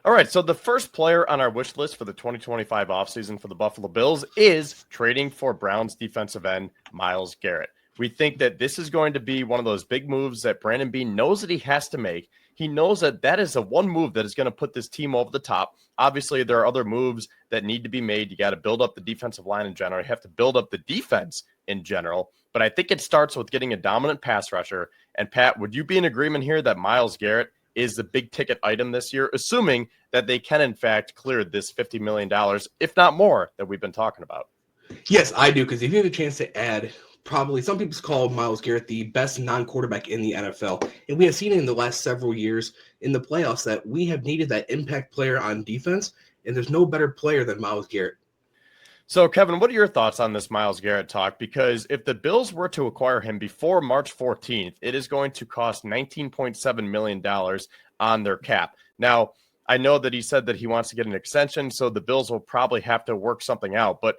All right, so the first player on our wish list for the 2025 offseason for the Buffalo Bills is trading for Browns defensive end Myles Garrett. We think that this is going to be one of those big moves that Brandon Beane knows that he has to make. He knows that that is the one move that is going to put this team over the top. Obviously, there are other moves that need to be made. You got to build up the defensive line in general. You have to build up the defense in general. But I think it starts with getting a dominant pass rusher. And Pat, would you be in agreement here that Myles Garrett is the big ticket item this year, assuming that they can, in fact, clear this $50 million, if not more, that we've been talking about? Yes, I do, because if you have a chance to add, probably some people call Myles Garrett the best non-quarterback in the NFL, and we have seen it in the last several years in the playoffs that we have needed that impact player on defense, and there's no better player than Myles Garrett. So, Kevin, what are your thoughts on this Myles Garrett talk? Because if the Bills were to acquire him before March 14th, it is going to cost $19.7 million on their cap. Now, I know that he said that he wants to get an extension, so the Bills will probably have to work something out. But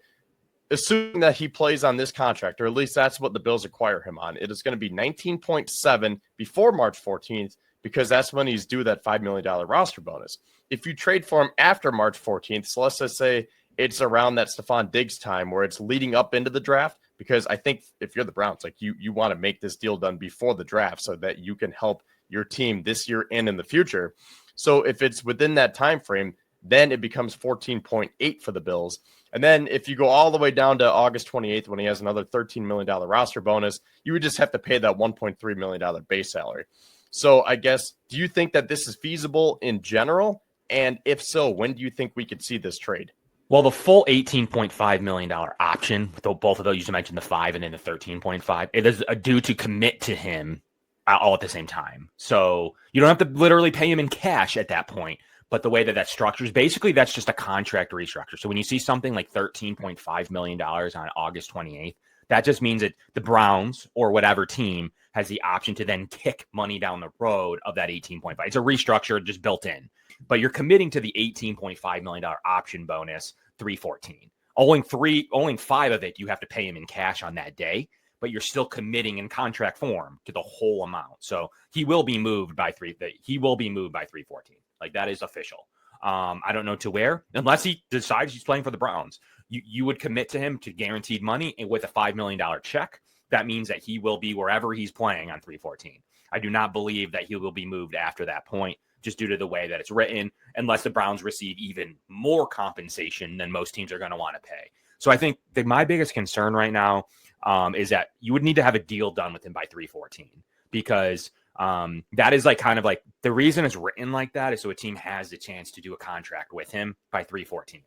assuming that he plays on this contract, or at least that's what the Bills acquire him on, it is going to be $19.7 before March 14th, because that's when he's due that $5 million roster bonus. If you trade for him after March 14th, so let's just say it's around that Stephon Diggs time where it's leading up into the draft, because I think if you're the Browns, like you want to make this deal done before the draft so that you can help your team this year and in the future. So if it's within that time frame, then it becomes 14.8 for the Bills. And then if you go all the way down to August 28th, when he has another $13 million roster bonus, you would just have to pay that $1.3 million base salary. So I guess, do you think that this is feasible in general? And if so, when do you think we could see this trade? Well, the full $18.5 million option, both of those, you mentioned the 5 and then the 13.5, it is due to commit to him all at the same time. So you don't have to literally pay him in cash at that point. But the way that structures, basically that's just a contract restructure. So when you see something like $13.5 million on August 28th, that just means that the Browns or whatever team has the option to then kick money down the road of that 18.5. It's a restructure just built in. But you're committing to the $18.5 million option bonus, $314. Owing 5 of it, you have to pay him in cash on that day, but you're still committing in contract form to the whole amount. So he will be moved by 314. Like, that is official. I don't know to where, unless he decides he's playing for the Browns. You would commit to him to guaranteed money and with a $5 million check. That means that he will be wherever he's playing on 314. I do not believe that he will be moved after that point, just due to the way that it's written, unless the Browns receive even more compensation than most teams are going to want to pay. So I think that my biggest concern right now is that you would need to have a deal done with him by 314, because that is kind of the reason it's written like that is so a team has the chance to do a contract with him by 314.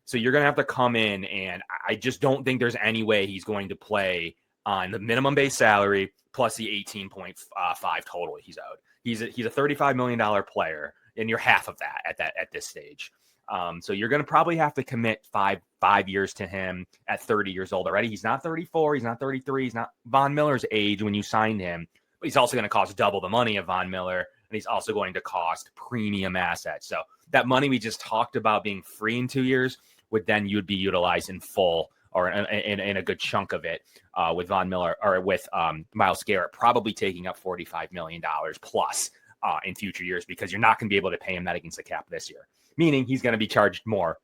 So you're going to have to come in, and I just don't think there's any way he's going to play on the minimum base salary plus the 18.5 total he's owed. He's a $35 million player, and you're half of that at this stage. So you're going to probably have to commit five years to him at 30 years old already. He's not 34. He's not 33. He's not Von Miller's age when you signed him. But he's also going to cost double the money of Von Miller, and he's also going to cost premium assets. So that money we just talked about being free in 2 years you'd be utilized in full or in a good chunk of it with Von Miller or with Myles Garrett probably taking up $45 million plus in future years, because you're not going to be able to pay him that against the cap this year, meaning he's going to be charged more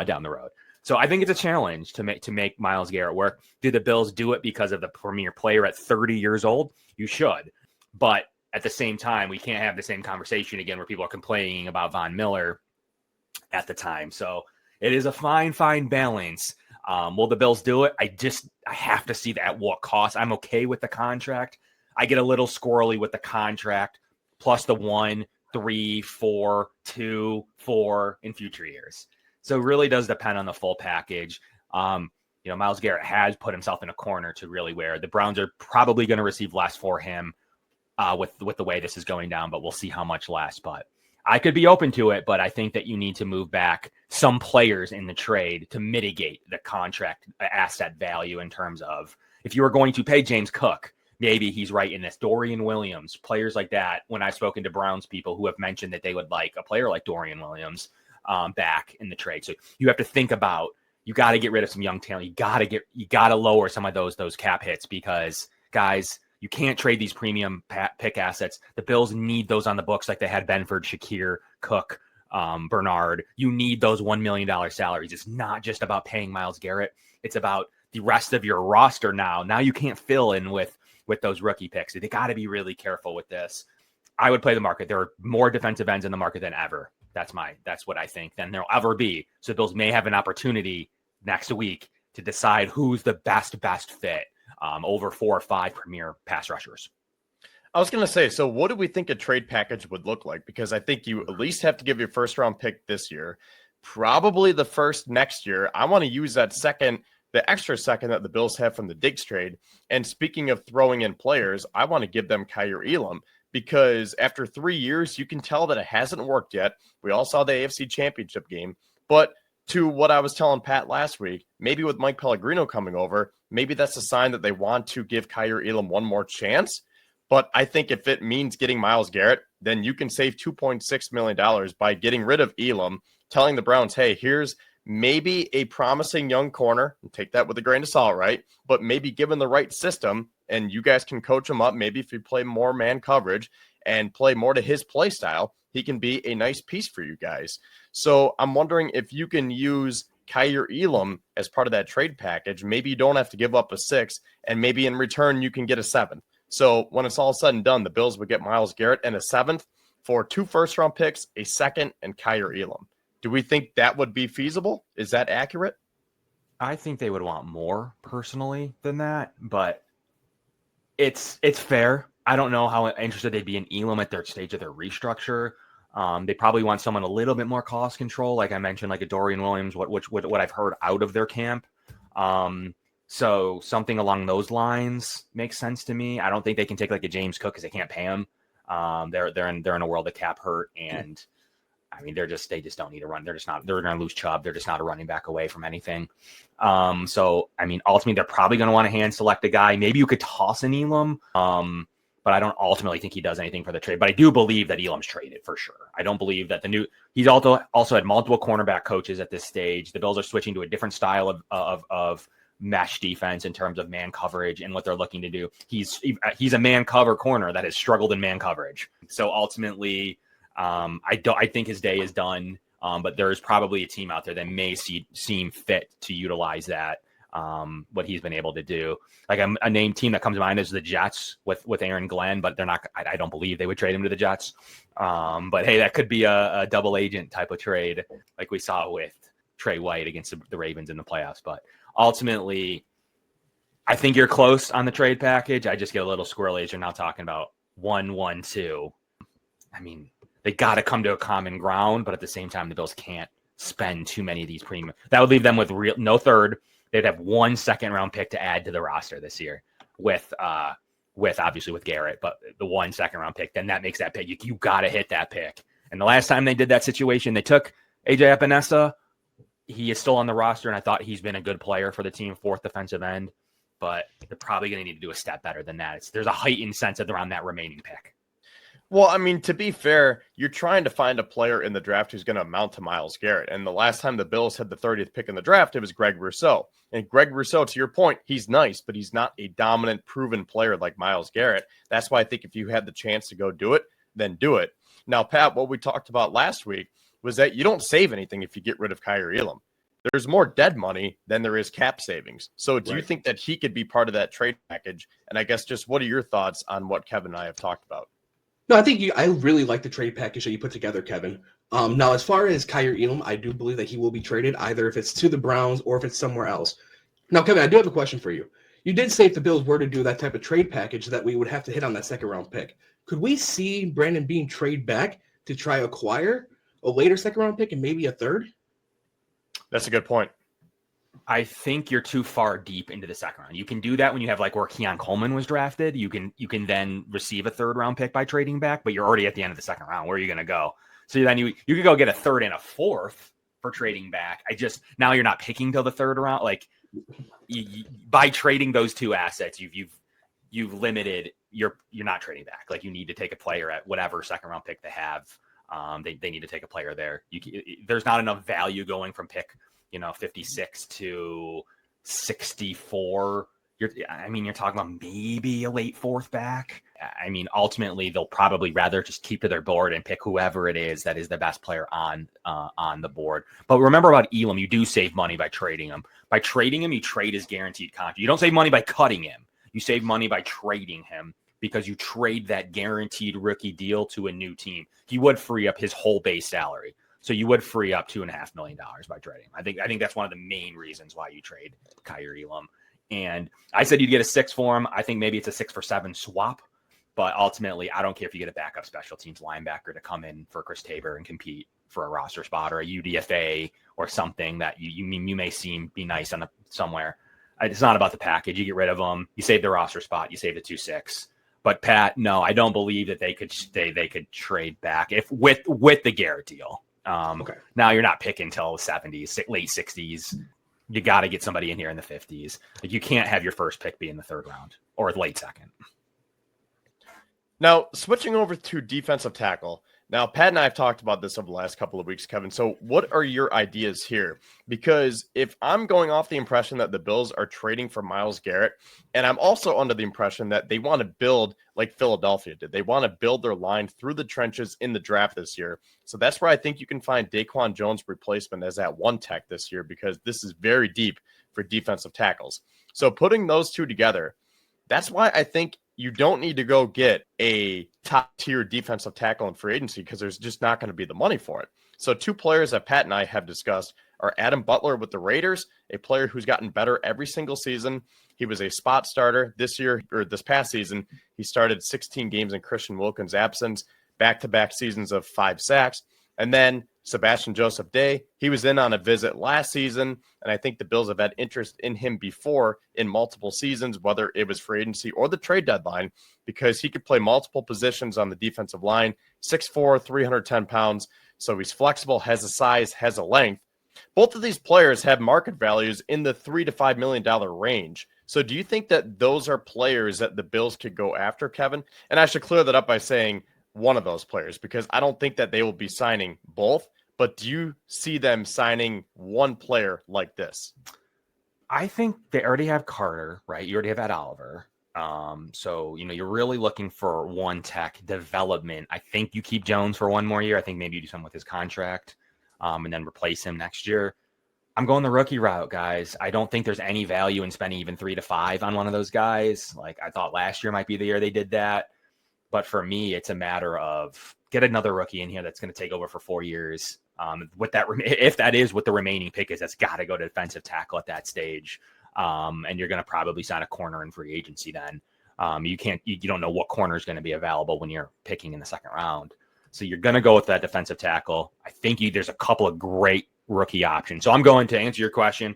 down the road. So I think it's a challenge to make Myles Garrett work. Do the Bills do it because of the premier player at 30 years old? You should. But at the same time, we can't have the same conversation again where people are complaining about Von Miller at the time. So it is a fine balance. Will the Bills do it? I have to see that at what cost. I'm okay with the contract. I get a little squirrely with the contract plus the 1, 3, 4, 2, 4 in future years. So it really does depend on the full package. Myles Garrett has put himself in a corner to really where the Browns are probably going to receive less for him with the way this is going down, but we'll see how much less. But I could be open to it, but I think that you need to move back some players in the trade to mitigate the contract asset value in terms of if you were going to pay James Cook, maybe he's right in this. Dorian Williams, players like that, when I've spoken to Browns people who have mentioned that they would like a player like Dorian Williams back in the trade. So you have to think about, you got to get rid of some young talent. You got to lower some of those cap hits, because guys, you can't trade these premium pick assets. The Bills need those on the books like they had Benford, Shakir, Cook, Bernard. You need those $1 million salaries. It's not just about paying Myles Garrett. It's about the rest of your roster now. Now you can't fill in with those rookie picks. They got to be really careful with this. I would play the market. There are more defensive ends in the market than ever. That's what I think than there'll ever be. So Bills may have an opportunity next week to decide who's the best fit over 4 or 5 premier pass rushers. I was going to say, so what do we think a trade package would look like? Because I think you at least have to give your first round pick this year, probably the first next year. I want to use that the extra second that the Bills have from the Diggs trade. And speaking of throwing in players, I want to give them Kaiir Elam, because after 3 years, you can tell that it hasn't worked yet. We all saw the AFC Championship game, but to what I was telling Pat last week, maybe with Mike Pellegrino coming over, maybe that's a sign that they want to give Kaiir Elam one more chance. But I think if it means getting Myles Garrett, then you can save $2.6 million by getting rid of Elam, telling the Browns, hey, here's maybe a promising young corner, and take that with a grain of salt, right? But maybe given the right system, and you guys can coach him up, maybe if you play more man coverage and play more to his play style, he can be a nice piece for you guys. So I'm wondering if you can use Kaiir Elam as part of that trade package. Maybe you don't have to give up a 6, and maybe in return you can get a 7. So when it's all said and done, the Bills would get Myles Garrett and a 7th for 2 first-round picks, a 2nd, and Kaiir Elam. Do we think that would be feasible? Is that accurate? I think they would want more personally than that, but it's fair. I don't know how interested they'd be in Elam at their stage of their restructure. They probably want someone a little bit more cost control, like I mentioned, like a Dorian Williams, what I've heard out of their camp. So something along those lines makes sense to me. I don't think they can take like a James Cook because they can't pay him. They're in a world of cap hurt, and I mean they just don't need to run. They're going to lose Chubb. They're just not a running back away from anything. So I mean ultimately they're probably going to want to hand select a guy. Maybe you could toss an Elam. But I don't ultimately think he does anything for the trade. But I do believe that Elam's traded for sure. I don't believe that he's also had multiple cornerback coaches at this stage. The Bills are switching to a different style of mesh defense in terms of man coverage and what they're looking to do. He's a man cover corner that has struggled in man coverage. So ultimately, I think his day is done. But there's probably a team out there that may seem fit to utilize that. What he's been able to do. Like a named team that comes to mind is the Jets with Aaron Glenn, but they're not. I don't believe they would trade him to the Jets. But hey, that could be a double agent type of trade, like we saw with Trey White against the Ravens in the playoffs. But ultimately, I think you're close on the trade package. I just get a little squirrely as you're now talking about 1-1-2. I mean, they got to come to a common ground, but at the same time, the Bills can't spend too many of these premium. That would leave them with no third. They'd have 1 second-round pick to add to the roster this year with obviously with Garrett, but the 1 second-round pick, then that makes that pick. You got to hit that pick. And the last time they did that situation, they took AJ Epinesa. He is still on the roster, and I thought he's been a good player for the team, 4th defensive end, but they're probably going to need to do a step better than that. There's a heightened sense around that remaining pick. Well, I mean, to be fair, you're trying to find a player in the draft who's going to amount to Myles Garrett. And the last time the Bills had the 30th pick in the draft, it was Greg Rousseau. And Greg Rousseau, to your point, he's nice, but he's not a dominant, proven player like Myles Garrett. That's why I think if you had the chance to go do it, then do it. Now, Pat, what we talked about last week was that you don't save anything if you get rid of Kaiir Elam. There's more dead money than there is cap savings. So do you think that he could be part of that trade package? And I guess just what are your thoughts on what Kevin and I have talked about? No, I really like the trade package that you put together, Kevin. Now, as far as Kaiir Elam, I do believe that he will be traded, either if it's to the Browns or if it's somewhere else. Now, Kevin, I do have a question for you. You did say if the Bills were to do that type of trade package that we would have to hit on that second-round pick. Could we see Brandon Beane trade back to try acquire a later second-round pick and maybe a third? That's a good point. I think you're too far deep into the second round. You can do that when you have like where Keon Coleman was drafted. You can then receive a 3rd round pick by trading back, but you're already at the end of the second round. Where are you going to go? So then you could go get a 3rd and a 4th for trading back. Now you're not picking till the 3rd round. Like by trading those 2 assets, you've limited you're not trading back. Like you need to take a player at whatever second round pick they have. They need to take a player there. There's not enough value going from pick 56 to 64. You're talking about maybe a late 4th back. I mean, ultimately, they'll probably rather just keep to their board and pick whoever it is that is the best player on the board. But remember about Elam, you do save money by trading him. By trading him, you trade his guaranteed contract. You don't save money by cutting him. You save money by trading him because you trade that guaranteed rookie deal to a new team. He would free up his whole base salary. So you would free up $2.5 million by trading him. I think that's one of the main reasons why you trade Kaiir Elam. And I said you'd get a 6 for him. I think maybe it's a 6 for 7 swap. But ultimately, I don't care if you get a backup special teams linebacker to come in for Chris Tabor and compete for a roster spot or a UDFA or something that you may be nice on somewhere. It's not about the package. You get rid of them. You save the roster spot. You save the 2-6. But Pat, no, I don't believe that they could trade back if with the Garrett deal. Okay. Now you're not picking till the 70s, late 60s. You got to get somebody in here in the 50s. Like you can't have your first pick be in the 3rd round or late 2nd. Now, switching over to defensive tackle. Now, Pat and I have talked about this over the last couple of weeks, Kevin. So what are your ideas here? Because if I'm going off the impression that the Bills are trading for Myles Garrett, and I'm also under the impression that they want to build like Philadelphia did. They want to build their line through the trenches in the draft this year. So that's where I think you can find Daquan Jones' replacement as that 1 tech this year, because this is very deep for defensive tackles. So putting those two together, that's why I think you don't need to go get a top-tier defensive tackle in free agency because there's just not going to be the money for it. So 2 players that Pat and I have discussed are Adam Butler with the Raiders, a player who's gotten better every single season. He was a spot starter this past season. He started 16 games in Christian Wilkins' absence, back-to-back seasons of 5 sacks. And then Sebastian Joseph Day, he was in on a visit last season, and I think the Bills have had interest in him before in multiple seasons, whether it was free agency or the trade deadline, because he could play multiple positions on the defensive line, 6'4", 310 pounds, so he's flexible, has a size, has a length. Both of these players have market values in the $3 to $5 million range. So do you think that those are players that the Bills could go after, Kevin? And I should clear that up by saying one of those players, because I don't think that they will be signing both. But do you see them signing one player like this? I think they already have Carter, right? You already have Ed Oliver. So, you're really looking for 1 tech development. I think you keep Jones for 1 more year. I think maybe you do something with his contract and then replace him next year. I'm going the rookie route, guys. I don't think there's any value in spending even 3 to 5 on one of those guys. Like I thought last year might be the year they did that. But for me, it's a matter of get another rookie in here that's going to take over for 4 years. With that, if that is what the remaining pick is, that's got to go to defensive tackle at that stage. And you're going to probably sign a corner in free agency then. You don't know what corner is going to be available when you're picking in the 2nd round. So you're going to go with that defensive tackle. I think there's a couple of great rookie options. So I'm going to answer your question.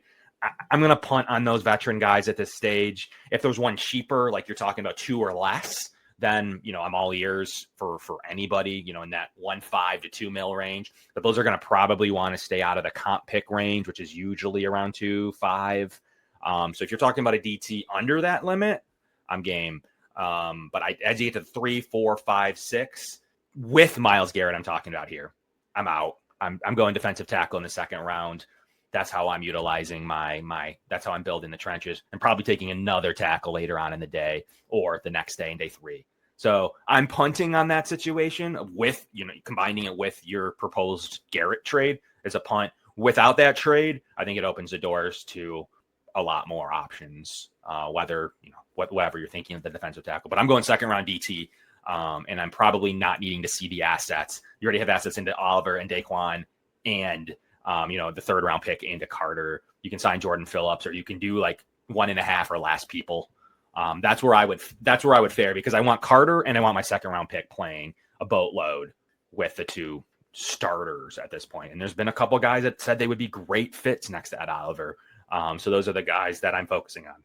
I'm going to punt on those veteran guys at this stage. If there's one cheaper, like you're talking about 2 or less, then, I'm all ears for anybody, in that 1.5 to 2 mil range. But those are going to probably want to stay out of the comp pick range, which is usually around 2.5. So if you're talking about a DT under that limit, I'm game. But as you get to 3, 4, 5, 6 with Myles Garrett, I'm talking about here, I'm out. I'm going defensive tackle in the 2nd round. That's how I'm utilizing that's how I'm building the trenches, and probably taking another tackle later on in the day or the next day in day 3. So I'm punting on that situation with, combining it with your proposed Garrett trade as a punt. Without that trade, I think it opens the doors to a lot more options, whether, whatever you're thinking of the defensive tackle. But I'm going 2nd round DT, and I'm probably not needing to see the assets. You already have assets into Oliver and Daquan and the 3rd round pick into Carter. You can sign Jordan Phillips, or you can do like 1.5 or less people. That's where I would fare, because I want Carter and I want my 2nd round pick playing a boatload with the 2 starters at this point. And there's been a couple guys that said they would be great fits next to Ed Oliver. So those are the guys that I'm focusing on.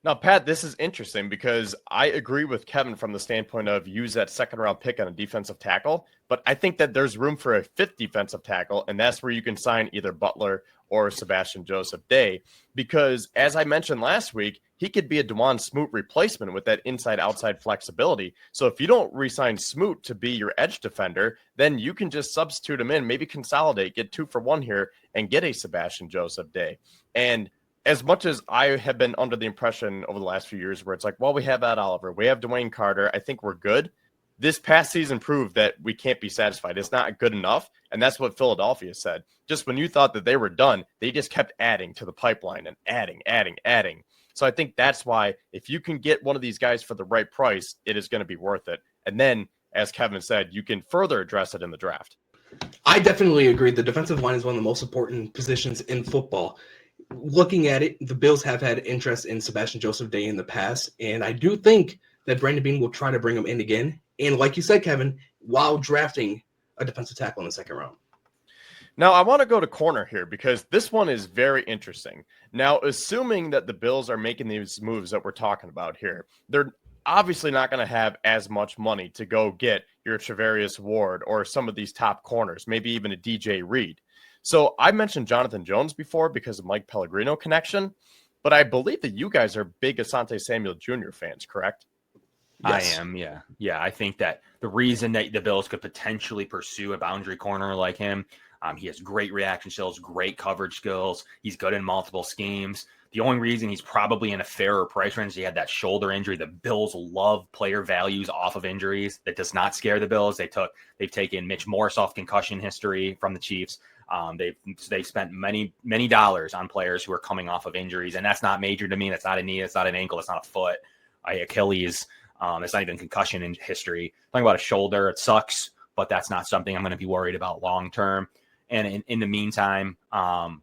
Now, Pat, this is interesting because I agree with Kevin from the standpoint of use that 2nd round pick on a defensive tackle, but I think that there's room for a 5th defensive tackle, and that's where you can sign either Butler or Sebastian Joseph Day, because as I mentioned last week, he could be a Dwan Smoot replacement with that inside-outside flexibility. So if you don't re-sign Smoot to be your edge defender, then you can just substitute him in, maybe consolidate, get 2 for 1 here, and get a Sebastian Joseph Day. And as much as I have been under the impression over the last few years where it's like, well, we have Ed Oliver, we have Dwayne Carter, I think we're good. This past season proved that we can't be satisfied. It's not good enough. And that's what Philadelphia said. Just when you thought that they were done, they just kept adding to the pipeline and adding. So I think that's why if you can get one of these guys for the right price, it is going to be worth it. And then, as Kevin said, you can further address it in the draft. I definitely agree. The defensive line is one of the most important positions in football. Looking at it, the Bills have had interest in Sebastian Joseph Day in the past, and I do think that Brandon Beane will try to bring him in again. And like you said, Kevin, while drafting a defensive tackle in the second round. Now, I want to go to corner here because this one is very interesting. Now, assuming that the Bills are making these moves that we're talking about here, they're obviously not going to have as much money to go get your Travarius Ward or some of these top corners, maybe even a DJ Reed. So I mentioned Jonathan Jones before because of Mike Pellegrino connection, but I believe that you guys are big Asante Samuel Jr. fans, correct? Yes. I am, yeah. Yeah, I think that the reason that the Bills could potentially pursue a boundary corner like him, he has great reaction skills, great coverage skills. He's good in multiple schemes. The only reason he's probably in a fairer price range, he had that shoulder injury. The Bills love player values off of injuries. That does not scare the Bills. They've taken Mitch Morse off concussion history from the Chiefs. They've spent many dollars on players who are coming off of injuries, and that's not major to me. That's not a knee. That's not an ankle. That's not a foot. Achilles. It's not even concussion in history. Talking about a shoulder, it sucks, but that's not something I'm going to be worried about long term. And in the meantime,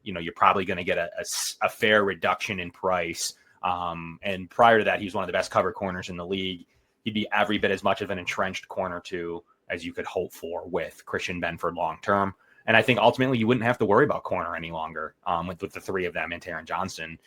you're probably going to get a fair reduction in price. And prior to that, he's one of the best cover corners in the league. He'd be every bit as much of an entrenched corner too as you could hope for with Christian Benford long term. And I think ultimately you wouldn't have to worry about corner any longer with the three of them and Taron Johnson.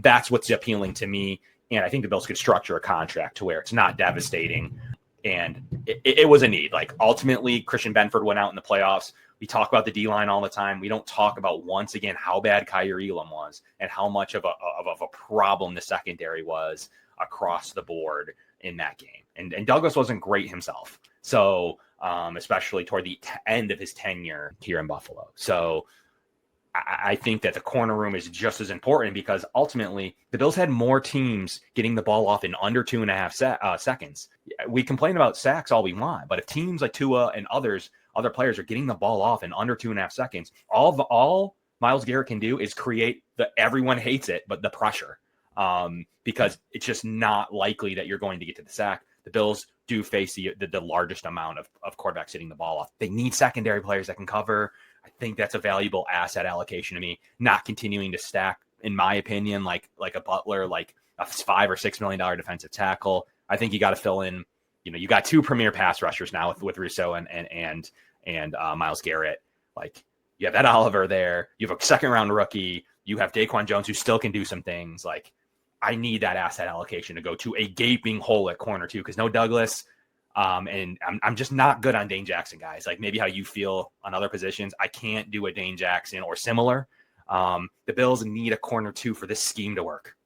That's what's appealing to me. And I think the Bills could structure a contract to where it's not devastating. And it was a need. Like ultimately, Christian Benford went out in the playoffs. We talk about the D-line all the time. We don't talk about, once again, how bad Kyer Elam was and how much of a problem the secondary was across the board in that game. And Douglas wasn't great himself. So especially toward the end of his tenure here in Buffalo. So I think that the corner room is just as important because ultimately the Bills had more teams getting the ball off in under 2.5 seconds. We complain about sacks all we want, but if teams like Tua and other players are getting the ball off in under 2.5 seconds, all Myles Garrett can do is create everyone hates it, but the pressure because it's just not likely that you're going to get to the sack. The Bills do face the largest amount of quarterbacks hitting the ball off. They need secondary players that can cover. I think that's a valuable asset allocation to me, not continuing to stack, in my opinion, like a Butler, like a $5 or $6 million defensive tackle. I think you got to fill in, you got two premier pass rushers now with Rousseau and Myles Garrett. Like you have Ed Oliver there. You have a second round rookie. You have Daquan Jones who still can do some things. Like I need that asset allocation to go to a gaping hole at corner too, because no Douglas. And I'm just not good on Dane Jackson, guys. Like maybe how you feel on other positions. I can't do a Dane Jackson or similar. The Bills need a corner too for this scheme to work.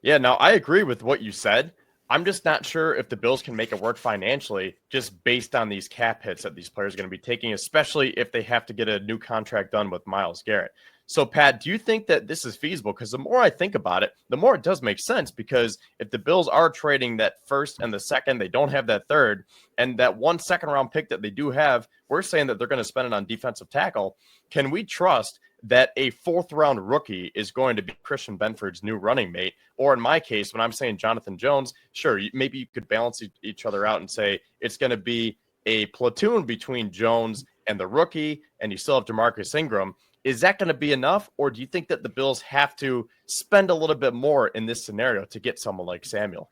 Yeah, no, I agree with what you said. I'm just not sure if the Bills can make it work financially just based on these cap hits that these players are going to be taking, especially if they have to get a new contract done with Myles Garrett. So, Pat, do you think that this is feasible? Because the more I think about it, the more it does make sense. Because if the Bills are trading that first and the second, they don't have that third, and that 1 second-round pick that they do have, we're saying that they're going to spend it on defensive tackle. Can we trust that a fourth-round rookie is going to be Christian Benford's new running mate? Or in my case, when I'm saying Jonathan Jones, sure, maybe you could balance each other out and say it's going to be a platoon between Jones and the rookie, and you still have DeMarcus Ingram. Is that going to be enough, or do you think that the Bills have to spend a little bit more in this scenario to get someone like Samuel?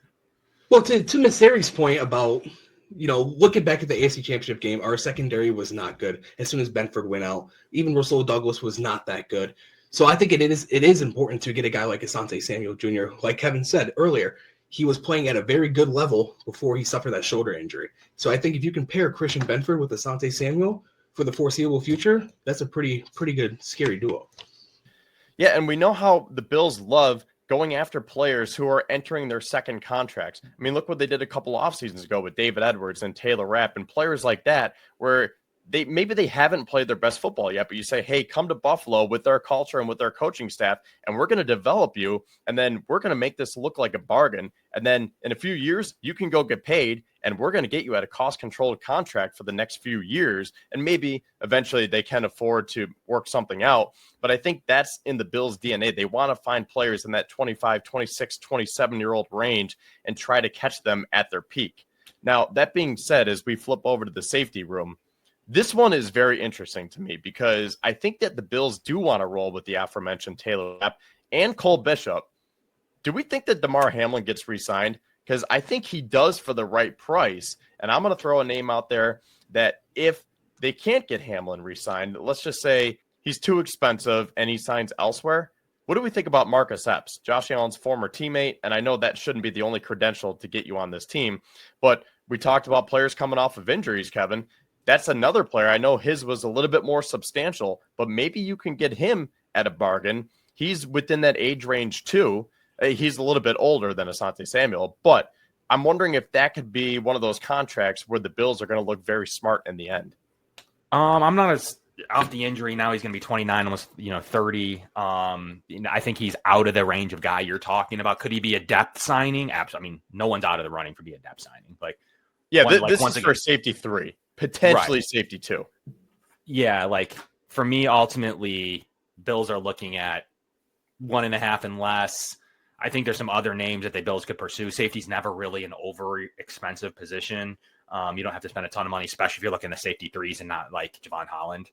Well, to Massare's point about, looking back at the AFC Championship game, our secondary was not good. As soon as Benford went out, even Russell Douglas was not that good. So I think it is important to get a guy like Asante Samuel Jr. Like Kevin said earlier, he was playing at a very good level before he suffered that shoulder injury. So I think if you can pair Christian Benford with Asante Samuel for the foreseeable future, that's a pretty good, scary duo. Yeah, and we know how the Bills love going after players who are entering their second contracts. I mean, look what they did a couple off seasons ago with David Edwards and Taylor Rapp and players like that, where maybe they haven't played their best football yet, but you say, hey, come to Buffalo with their culture and with their coaching staff, and we're going to develop you, and then we're going to make this look like a bargain. And then in a few years, you can go get paid, and we're going to get you at a cost-controlled contract for the next few years. And maybe eventually they can afford to work something out. But I think that's in the Bills' DNA. They want to find players in that 25, 26, 27-year-old range and try to catch them at their peak. Now, that being said, as we flip over to the safety room, this one is very interesting to me because I think that the Bills do want to roll with the aforementioned Taylor Rapp and Cole Bishop. Do we think that Damar Hamlin gets re-signed? Because I think he does for the right price. And I'm going to throw a name out there that if they can't get Hamlin re-signed, let's just say he's too expensive and he signs elsewhere. What do we think about Marcus Epps, Josh Allen's former teammate? And I know that shouldn't be the only credential to get you on this team, but we talked about players coming off of injuries, Kevin. That's another player. I know his was a little bit more substantial, but maybe you can get him at a bargain. He's within that age range too. He's a little bit older than Asante Samuel, but I'm wondering if that could be one of those contracts where the Bills are going to look very smart in the end. I'm not as off the injury now. He's going to be 29, almost 30. I think he's out of the range of guy you're talking about. Could he be a depth signing? Absolutely. I mean, no one's out of the running for be a depth signing. Like, yeah, this is for safety 3. Potentially right. Safety 2. Yeah, like for me, ultimately, Bills are looking at 1.5 and less. I think there's some other names that the Bills could pursue. Safety's never really an over expensive position. You don't have to spend a ton of money, especially if you're looking at safety 3s and not like Javon Holland.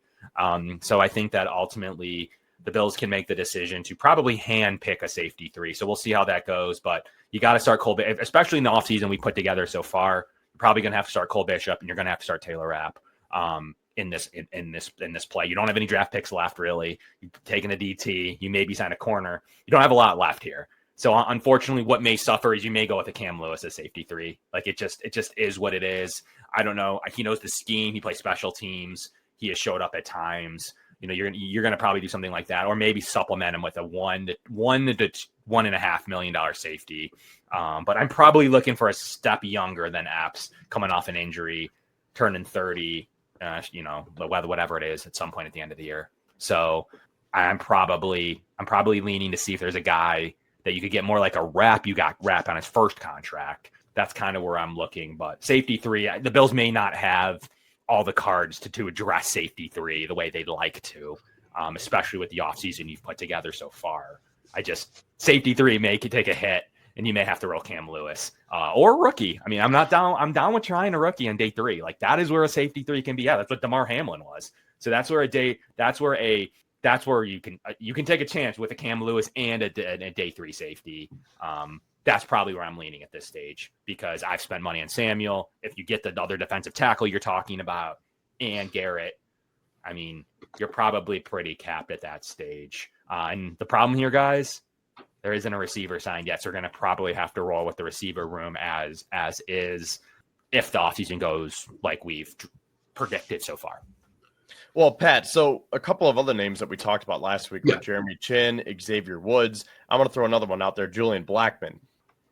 So I think that ultimately the Bills can make the decision to probably hand pick a safety 3. So we'll see how that goes. But you got to start Cole, especially in the offseason we put together so far. You're probably going to have to start Cole Bishop, and you're going to have to start Taylor Rapp in this play. You don't have any draft picks left, really. You've taken a DT. You maybe sign a corner. You don't have a lot left here. So unfortunately, what may suffer is you may go with a Cam Lewis as safety 3. Like it just is what it is. I don't know. He knows the scheme. He plays special teams. He has showed up at times. You're going to probably do something like that, or maybe supplement him with a $1 to $1.5 million safety. But I'm probably looking for a step younger than Epps coming off an injury, turning 30. Whatever it is at some point at the end of the year. So I'm probably leaning to see if there's a guy that you could get more like a Rapp. You got Rapp on his first contract. That's kind of where I'm looking. But safety 3, the Bills may not have all the cards to address safety 3 the way they'd like to, especially with the offseason you've put together so far. Safety 3 may take a hit, and you may have to roll Cam Lewis or rookie. I mean, I'm down with trying a rookie on day 3. Like that is where a safety 3 can be. Yeah, that's what Damar Hamlin was. So that's where you can take a chance with a Cam Lewis and a day 3 safety. That's probably where I'm leaning at this stage because I've spent money on Samuel. If you get the other defensive tackle you're talking about and Garrett, I mean, you're probably pretty capped at that stage. And the problem here, guys, there isn't a receiver signed yet. So we're going to probably have to roll with the receiver room as is if the offseason goes like we've predicted so far. Well, Pat, so a couple of other names that we talked about last week were Jeremy Chin, Xavier Woods. I'm going to throw another one out there, Julian Blackmon.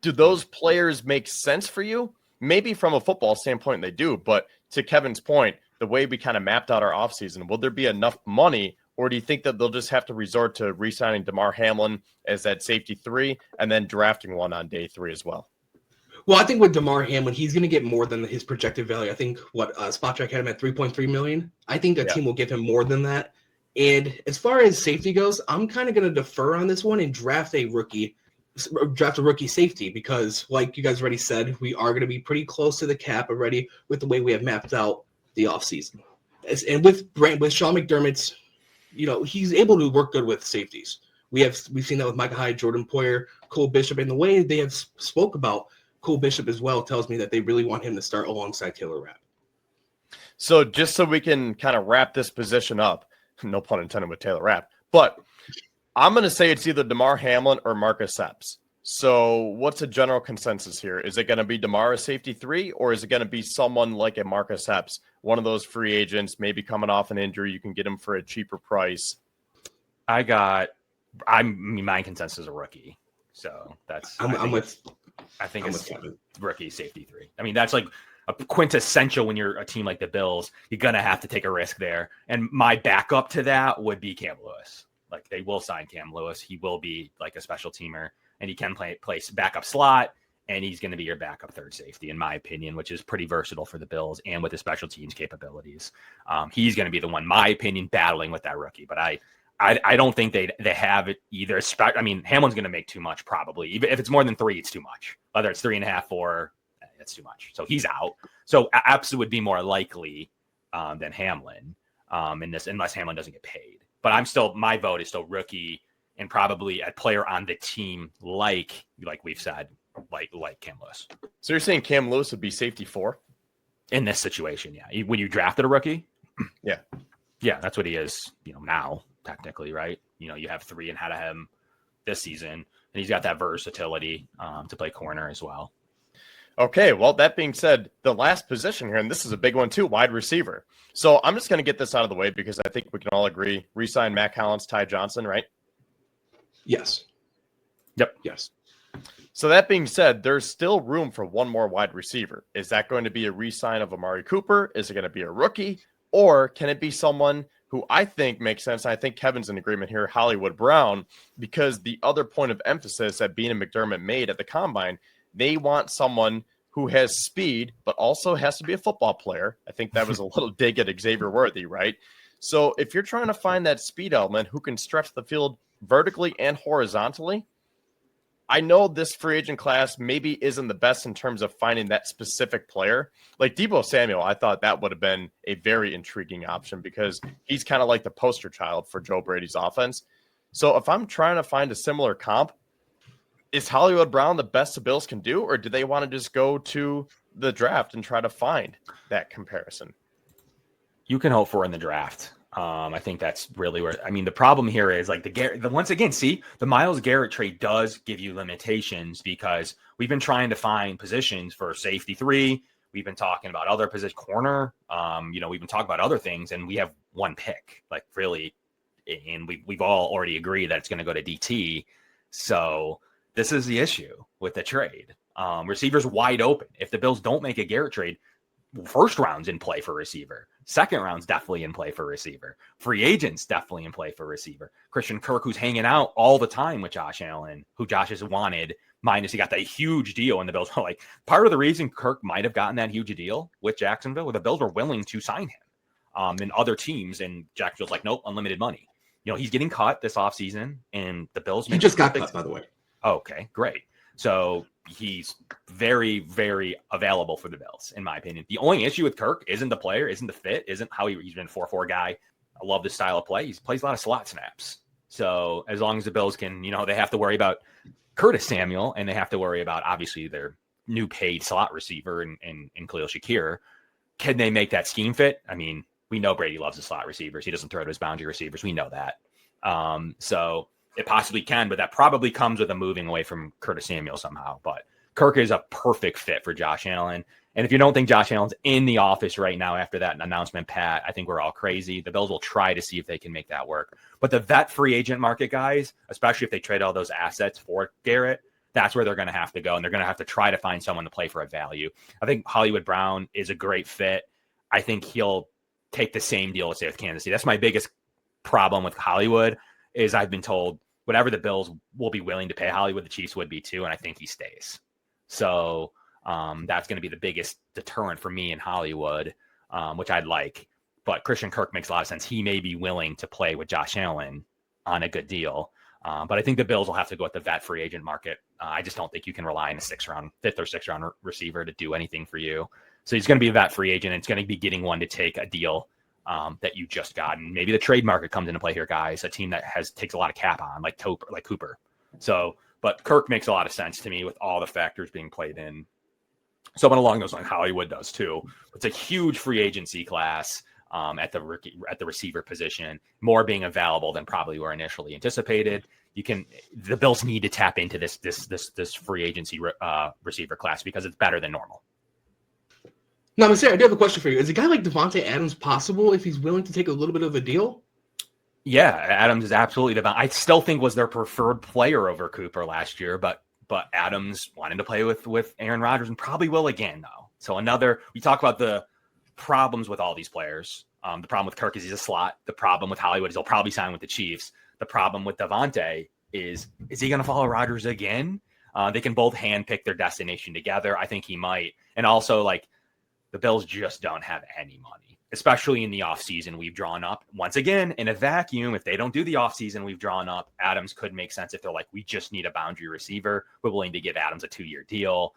Do those players make sense for you? Maybe from a football standpoint they do, but to Kevin's point, the way we kind of mapped out our offseason, will there be enough money, or do you think that they'll just have to resort to re-signing Damar Hamlin as that safety 3 and then drafting one on day 3 as well? Well, I think with Damar Hamlin, he's going to get more than his projected value. I think Spot Track had him at $3.3 million. I think the team will give him more than that. And as far as safety goes, I'm kind of going to defer on this one and draft a rookie safety because, like you guys already said, we are going to be pretty close to the cap already with the way we have mapped out the offseason. And with Sean McDermott's, he's able to work good with safeties. We've seen that with Micah Hyde, Jordan Poyer, Cole Bishop, and the way they have spoke about Cole Bishop as well tells me that they really want him to start alongside Taylor Rapp. So just so we can kind of wrap this position up, no pun intended with Taylor Rapp, but I'm going to say it's either Damar Hamlin or Marcus Epps. So what's a general consensus here? Is it going to be Damar as safety 3, or is it going to be someone like a Marcus Epps, one of those free agents, maybe coming off an injury, you can get him for a cheaper price? My consensus is a rookie. So I think it's rookie safety 3. I mean, that's like a quintessential when you're a team like the Bills. You're going to have to take a risk there. And my backup to that would be Cam Lewis. Like, they will sign Cam Lewis. He will be like a special teamer, and he can play backup slot, and he's going to be your backup third safety, in my opinion, which is pretty versatile for the Bills and with his special teams capabilities. He's going to be the one, my opinion, battling with that rookie. But I don't think they have it either. I mean, Hamlin's going to make too much probably. Even if it's more than 3, it's too much. Whether it's 3.5, 4, that's too much. So he's out. So Epps would be more likely than Hamlin in this, unless Hamlin doesn't get paid. But my vote is still rookie and probably a player on the team like we've said, like Cam Lewis. So you're saying Cam Lewis would be safety 4? In this situation, yeah. When you drafted a rookie? Yeah. Yeah, that's what he is, now, technically, right? You have 3 ahead of him this season, and he's got that versatility to play corner as well. Okay, well, that being said, the last position here, and this is a big one too, wide receiver. So I'm just going to get this out of the way because I think we can all agree, re-sign Matt Collins, Ty Johnson, right? Yes. Yep. Yes. So that being said, there's still room for one more wide receiver. Is that going to be a re-sign of Amari Cooper? Is it going to be a rookie? Or can it be someone who I think makes sense? I think Kevin's in agreement here, Hollywood Brown, because the other point of emphasis that Beane and McDermott made at the Combine, they want someone who has speed, but also has to be a football player. I think that was a little dig at Xavier Worthy, right? So if you're trying to find that speed element who can stretch the field vertically and horizontally, I know this free agent class maybe isn't the best in terms of finding that specific player. Like Deebo Samuel, I thought that would have been a very intriguing option because he's kind of like the poster child for Joe Brady's offense. So if I'm trying to find a similar comp, is Hollywood Brown the best the Bills can do, or do they want to just go to the draft and try to find that comparison? You can hope for in the draft. I think that's really where, the problem here is like once again, see, the Myles Garrett trade does give you limitations because we've been trying to find positions for safety 3. We've been talking about other position corner. We've been talking about other things, and we have one pick, like really, and we've all already agreed that it's going to go to DT. So this is the issue with the trade. Receivers wide open. If the Bills don't make a Garrett trade, first round's in play for receiver. Second round's definitely in play for receiver. Free agents definitely in play for receiver. Christian Kirk, who's hanging out all the time with Josh Allen, who Josh has wanted, minus he got that huge deal, and the Bills were like, part of the reason Kirk might have gotten that huge deal with Jacksonville, where the Bills were willing to sign him and other teams, and Jacksonville's like, nope, unlimited money. He's getting cut this offseason, and the Bills... He just got cut, by the way. Okay, great. So he's very, very available for the Bills, in my opinion. The only issue with Kirk isn't the player, isn't the fit, isn't how he's been a 4-4 guy. I love this style of play. He plays a lot of slot snaps. So as long as the Bills can, they have to worry about Curtis Samuel, and they have to worry about, obviously, their new paid slot receiver in Khalil Shakir. Can they make that scheme fit? We know Brady loves the slot receivers. He doesn't throw to his boundary receivers. We know that. So it possibly can, but that probably comes with a moving away from Curtis Samuel somehow. But Kirk is a perfect fit for Josh Allen. And if you don't think Josh Allen's in the office right now after that announcement, Pat, I think we're all crazy. The Bills will try to see if they can make that work. But the vet free agent market guys, especially if they trade all those assets for Garrett, that's where they're going to have to go. And they're going to have to try to find someone to play for a value. I think Hollywood Brown is a great fit. I think he'll take the same deal, let's say, with Kansas City. That's my biggest problem with Hollywood. Is I've been told whatever the Bills will be willing to pay Hollywood, the Chiefs would be too, and I think he stays. So that's going to be the biggest deterrent for me in Hollywood, which I'd like. But Christian Kirk makes a lot of sense. He may be willing to play with Josh Allen on a good deal. But I think the Bills will have to go at the vet free agent market. I just don't think you can rely on a 5th or 6th round receiver to do anything for you. So he's going to be a vet free agent. And it's going to be getting one to take a deal that you just got. And maybe the trade market comes into play here, guys. A team that takes a lot of cap on, like Cooper. So, but Kirk makes a lot of sense to me with all the factors being played in. Someone along those lines, Hollywood does too. It's a huge free agency class at the receiver position, more being available than probably were initially anticipated. The Bills need to tap into this free agency receiver class because it's better than normal. Now, Massare, I do have a question for you. Is a guy like Devontae Adams possible if he's willing to take a little bit of a deal? Yeah, Adams is absolutely I still think was their preferred player over Cooper last year, but Adams wanted to play with Aaron Rodgers and probably will again, though. So we talk about the problems with all these players. The problem with Kirk is he's a slot. The problem with Hollywood is he'll probably sign with the Chiefs. The problem with Davante is he going to follow Rodgers again? They can both handpick their destination together. I think he might. And also, like, the Bills just don't have any money, especially in the offseason we've drawn up. Once again, in a vacuum, if they don't do the offseason we've drawn up, Adams could make sense if they're like, we just need a boundary receiver. We're willing to give Adams a 2-year deal.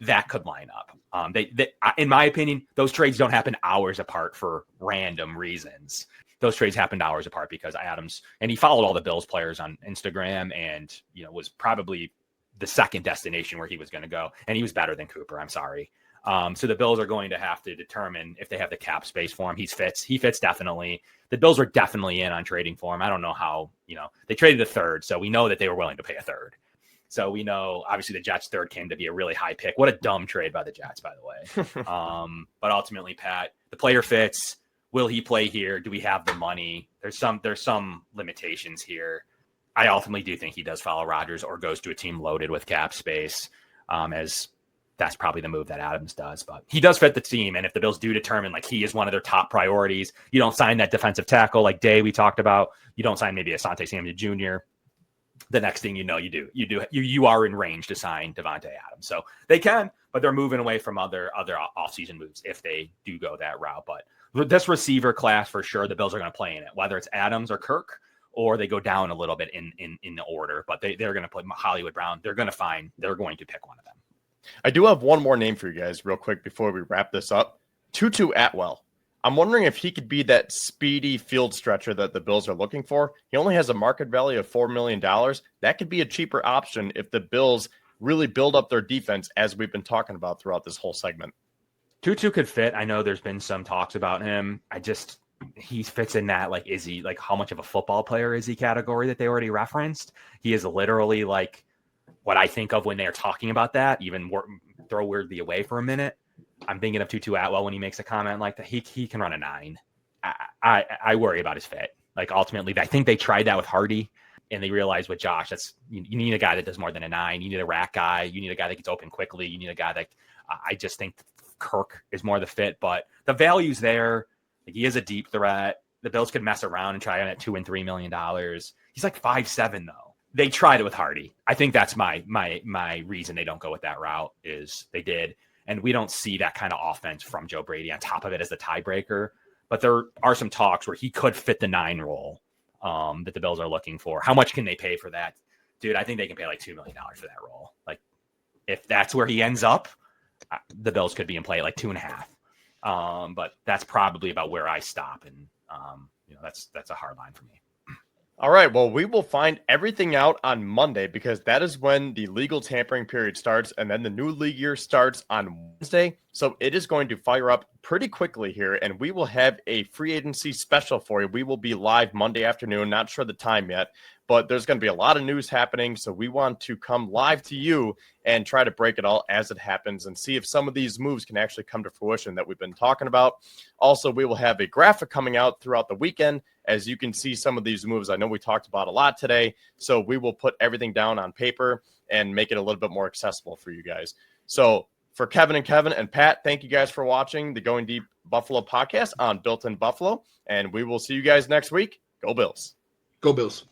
That could line up. They, in my opinion, those trades don't happen hours apart for random reasons. Those trades happened hours apart because Adams, and he followed all the Bills players on Instagram and, was probably the second destination where he was going to go. And he was better than Cooper. I'm sorry. So the Bills are going to have to determine if they have the cap space for him. He fits definitely. The Bills were definitely in on trading for him. I don't know how, they traded a third. So we know that they were willing to pay a third. So we know, obviously, the Jets' third came to be a really high pick. What a dumb trade by the Jets, by the way. But ultimately, Pat, the player fits. Will he play here? Do we have the money? There's some limitations here. I ultimately do think he does follow Rodgers or goes to a team loaded with cap space, as that's probably the move that Adams does. But he does fit the team, and if the Bills do determine like he is one of their top priorities, you don't sign that defensive tackle like Day we talked about. You don't sign maybe Asante Samuel Jr. The next thing you are in range to sign Davante Adams. So they can, but they're moving away from other offseason moves if they do go that route. But this receiver class, for sure, the Bills are going to play in it, whether it's Adams or Kirk, or they go down a little bit in the order. But they're going to play Hollywood Brown. They're going to pick one of them. I do have one more name for you guys real quick before we wrap this up. Tutu Atwell. I'm wondering if he could be that speedy field stretcher that the Bills are looking for. He only has a market value of $4 million. That could be a cheaper option if the Bills really build up their defense, as we've been talking about throughout this whole segment. Tutu could fit. I know there's been some talks about him. He fits in that, like, is he, like, how much of a football player is he category that they already referenced? He is literally like what I think of when they're talking about that, even throw weirdly away for a minute. I'm thinking of Tutu Atwell when he makes a comment like that. He can run a 9. I worry about his fit. Like, ultimately, I think they tried that with Hardy, and they realized with Josh, you need a guy that does more than a 9. You need a rack guy. You need a guy that gets open quickly. You need a guy that I just think Kirk is more the fit. But the value's there. Like, he is a deep threat. The Bills could mess around and try him at $2 and $3 million. He's like 5'7", though. They tried it with Hardy. I think that's my reason they don't go with that route is they did. And we don't see that kind of offense from Joe Brady on top of it as the tiebreaker. But there are some talks where he could fit the 9 role that the Bills are looking for. How much can they pay for that? Dude, I think they can pay like $2 million for that role. Like, if that's where he ends up, the Bills could be in play at like 2.5. But that's probably about where I stop. And, that's a hard line for me. All right, well, we will find everything out on Monday because that is when the legal tampering period starts, and then the new league year starts on Wednesday. So it is going to fire up pretty quickly here, and we will have a free agency special for you. We will be live Monday afternoon, not sure the time yet, but there's going to be a lot of news happening, so we want to come live to you and try to break it all as it happens and see if some of these moves can actually come to fruition that we've been talking about. Also, we will have a graphic coming out throughout the weekend as you can see some of these moves. I know we talked about a lot today, so we will put everything down on paper and make it a little bit more accessible for you guys. So for Kevin and Pat, thank you guys for watching the Going Deep Buffalo podcast on Built in Buffalo, and we will see you guys next week. Go Bills. Go Bills.